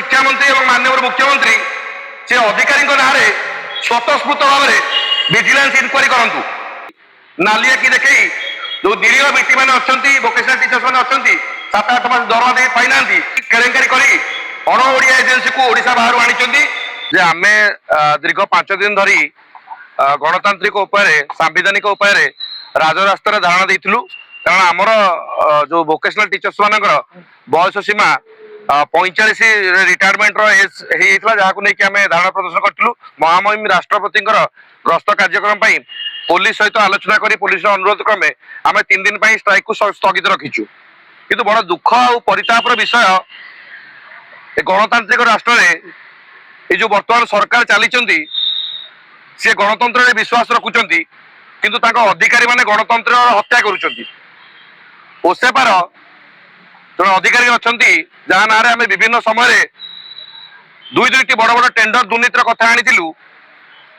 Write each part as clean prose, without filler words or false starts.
शिक्षा मंत्री और माननीय मुख्यमंत्री से अधिकारी ना स्वतस्फूर्त भाव में विजिलेंस इनक्वारी करूँ नाली आखि देखे जो निरीह व्यक्ति मैंने अच्छा वोकेशनल टीचर्स मैंने अच्छा 7-8 मास दरमा दे पाई ना केलेंकारी कर अण ओडिया एजेन्सी को ओडिशा बाहर आनी आम दीर्घ 5 दिन धरी गणतांत्रिक उपाय सांविधानिक उपाय राजरास्तार धारणा देइथिलु कारण आमर जो वोकेशनल टीचर्स मानकर बयस सीमा 45 रिटायरमेंट जहाँ को लेकिन आम धारणा प्रदर्शन करूँ महामहिम राष्ट्रपति गस्त कार्यक्रम पुलिस सहित आलोचना करी पुलिस अनुरोध क्रमे आम 3 दिन स्ट्राइक को स्थगित रखीचु किंतु बड़ दुख और परितापर विषय गणतांत्रिक राष्ट्र में जो वर्तमान सरकार चली सी गणतंत्र में विश्वास रखुंट किंतु अधिकारी माने गणतंत्र हत्या करुसेपार जो अधिकारी अच्छा जहाँ ना आम विभिन्न समय 2-2टी बड़ बड़ टेंडर दुर्नीतिर कथा आनी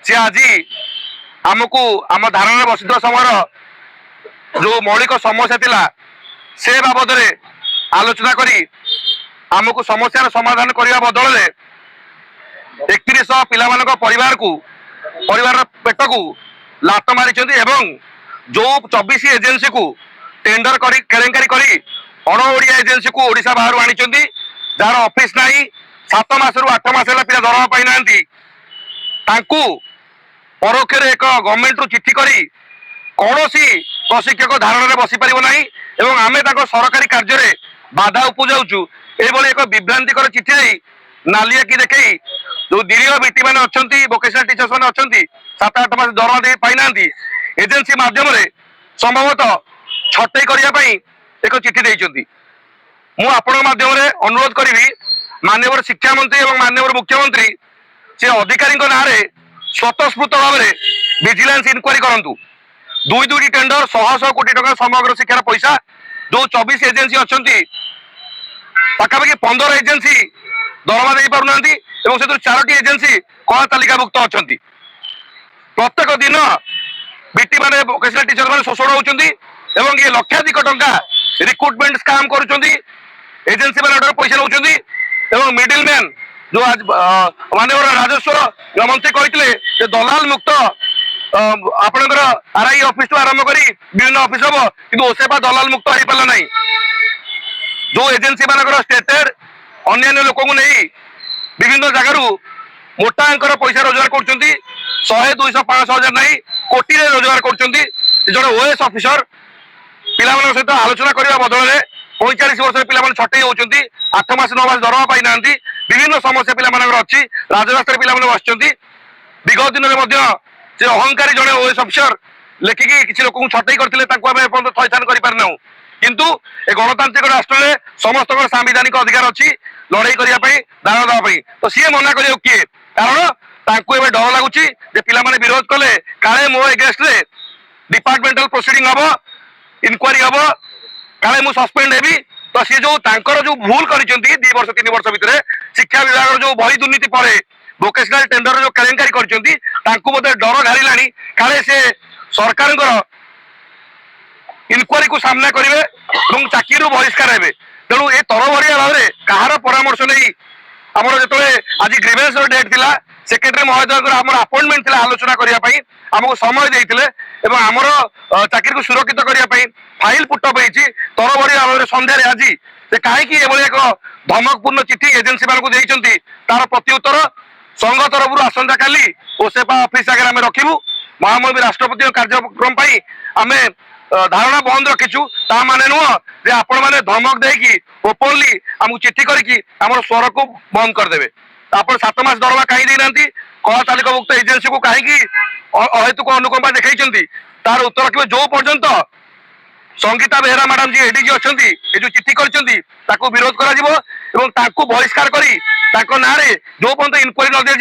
सी आज आमको आम धारणा बसी समय जो मौलिक समस्या थिला से बाबद आलोचना करी आमको समस्या समाधान करने बदल 3100 पिला परिवार पेट को लात मारी जो 24 एजेन्सी को टेंडर केलेंकारी करी अण ओडिया एजेन्सी को ओडिशा बाहर आनी जार ऑफिस ना 7 मास 8 मास पिला दरमा पाई ना परोक्ष एक गवर्नमेंट रु चिठी करी कौन प्रशिक्षक धारणा बसी पार ना आम सरकारी कार्य बाधा उपजाऊ ये एक विभ्रांतिकर चिठी नहीं नाली आखि देखे जो निरीह व्यक्ति मैंने अच्छा वोकेशनल टीचर्स मैंने अच्छा 7-8 मास दरमा दे पाई ना एजेन्सी मध्यम संभवतः छटई करने एक चिठी देती मुझे माध्यम अनुरोध करी माननीय शिक्षा मंत्री और माननीय मुख्यमंत्री से अधिकारी ना स्वतस्फूर्त भाव में विजिलेंस इनक्वारी करूँ 2-2टी टेंडर 100 कोटी टका समग्र शिक्षार पैसा जो 24 एजेन्सी अच्छा पाखापाखि 15 एजेन्सी दरमा दे पार से 4टी एजेन्सी कला तालिकाभुक्त अच्छा प्रत्येक दिन बीटी माने वोकेशनल टीचर मैंने शोषण होती ये लक्षाधिक टंका रिक्रुटमेंट स्काम कर एजेन्सी मैंने पैसा नौ मिडिल मैन जो आज माननीय राजस्व मंत्री कहते दलाल मुक्त आपणकर आरआई ऑफिस आरंभ कर विभिन्न ऑफिस हम कि ओसेपा दलाल मुक्त हो पारा ना जो एजेन्सी मानकर स्टेटेड अन्य लोक नहीं विभिन्न जगार मोटा अंकर पैसा रोजगार कर 100, 200, 500 हजार नहीं कोटी रोजगार कर ओएस ऑफिसर पिला सहित आलोचना करने बदल में 45 वर्ष पिला छटई होती 8 मास 9 मास दरमा पाई ना विभिन्न समस्या पिला अच्छी राजरास्तार पिला बस विगत दिन में से अहंकारी जड़े ओएस ऑफिसर लेखिकी किसी लोक छटई करते थैथान करना किंतु ए गणतांत्रिक राष्ट्र में समस्त सांविधानिक अधिकार अच्छी लड़ाई करने दान देवाई तो सी मना कर किए कारण डर लगुच पिला विरोध कले काले मो एगेस्ट डिपार्टमेंटाल प्रोसीडिंग हम इनक्वारी हम काले मु सस्पेंड हेबी तो सी जो जो भूल कर 2 वर्ष 3 वर्ष भितर शिक्षा विभाग जो बही दुर्नीति पर वोकेशनल टेंडर जो केलेंकारी कर डर घाला काले से सरकार इनक्वारी को सामना करेंगे और चाकरी बहिष्कार हे तेणु ये तरबरिया भाव में कहार परामर्श नहीं आमर जो आज ग्रीवेंस डेट थी सेक्रेटरी महोदय आम अपॉइंटमेंट थी आलोचना करने आमको समय देते आमर चाकरी को सुरक्षित करने फाइल पुटअप होती तरबरिया भाव में सन्धार आज से कहीं एक धमकपूर्ण चिठी एजेन्सी मानक तार प्रत्युत्तर संघ तरफ आसंता काली ओसेपा ऑफिस आगे आम रखू महामहिम राष्ट्रपति कार्यक्रम आम धारणा बंद रखीचु ता माने नुह जे आपण माने धमक देकी ओपनली हमको चिट्ठी करके आम स्वर को बंद करदे आप 7 मास दरमा कहीं देना कला तालिकाभुक्त एजेन्सी को कहीं अहेतुक अनुकंपा देखते तार उत्तर रखिए जो पर्यंत संगीता बेहरा मैडम जी एडीजी अच्छा जो चिट्ठी कर विरोध कर बहिष्कार कर ना जो पर्यंत इनक्वारी न दी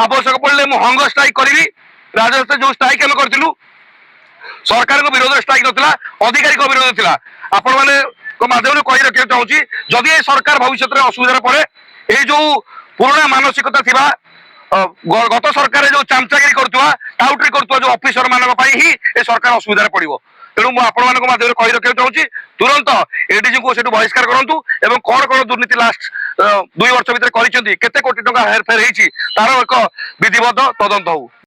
आवश्यक पड़े मुझे हंगर स्ट्राइक करी राजस्थ जो स्ट्राइक आम करूँ सरकार को विरोध स्ट्राइक नथिला अधिकारी को विरोध थिला आपण माने को माध्यम कहि रखिया चाहूची जदि ए सरकार भविष्य में असुविधा पड़े ए जो पुराना मानसिकता थिबा गत सरकार जो चामचागिरी करथुवा टाउटरी करथुवा जो ऑफिसर मानक पई ही ए सरकार असुविधा पड़िबो तेणु ମୁଁ ଆପଣମାନଙ୍କ ମାଧ୍ୟମରେ କହି ରଖିବାକୁ ଚାହୁଁଛି ତୁରନ୍ତ ଏଡିଜିଙ୍କୁ ସେଠୁ ବହିଷ୍କାର କରନ୍ତୁ ଏବଂ କଣ କଣ ଦୁର୍ନୀତି ଲାଷ୍ଟ 2 ବର୍ଷ ଭିତରେ କରିଛନ୍ତି କେତେ କୋଟି ଟଙ୍କା ହେରଫେର ହେଇଛି ତାର ଏକ ବିଧିବଦ୍ଧ ତଦନ୍ତ ହଉ।